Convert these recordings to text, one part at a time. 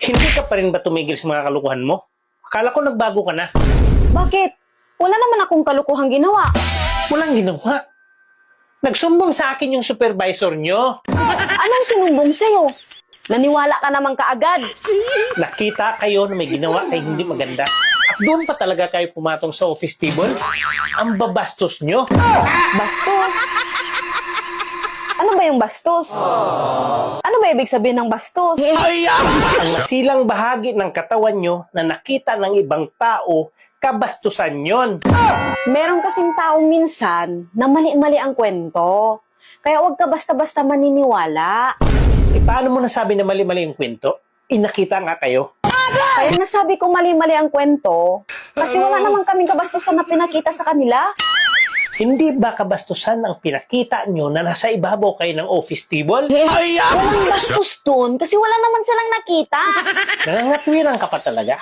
Hindi ka pa rin ba tumigil sa mga kalukuhan mo? Akala ko nagbago ka na. Bakit? Wala naman akong kalukuhang ginawa. Walang ginawa. Nagsumbong sa akin yung supervisor nyo. Anong sinumbong sa'yo? Naniwala ka naman kaagad. Nakita kayo na may ginawa ay hindi maganda. At doon pa talaga kayo pumatong sa office table? Ang babastos nyo. Bastos? Ano ba yung bastos? Ano ba ibig sabihin ng bastos? Ang masilang bahagi ng katawan nyo na nakita ng ibang tao, kabastusan yon. Meron kasing taong minsan na mali-mali ang kwento. Kaya huwag ka basta-basta maniniwala. E paano mo nasabi na mali-mali yung kwento? Inakita nga kayo. Kaya nasabi ko mali-mali ang kwento kasi wala naman kaming kabastusan na pinakita sa kanila. Hindi ba kabastusan ang pinakita nyo na nasa ibabaw kayo ng office table? Walang bastos dun kasi wala naman silang nakita. Nangangatwiran ka pa talaga.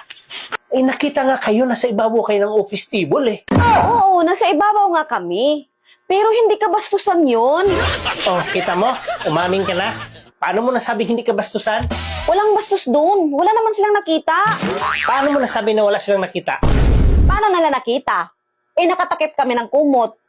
Eh nakita nga kayo nasa ibabaw kayo ng office table eh. Oo, nasa ibabaw nga kami. Pero hindi kabastusan yun. Oh, kita mo? Umamin ka na. Paano mo nasabing hindi kabastusan? Walang bastos dun. Wala naman silang nakita. Paano mo nasabi na wala silang nakita? Paano nila nakita? Eh, nakatakip kami ng kumot.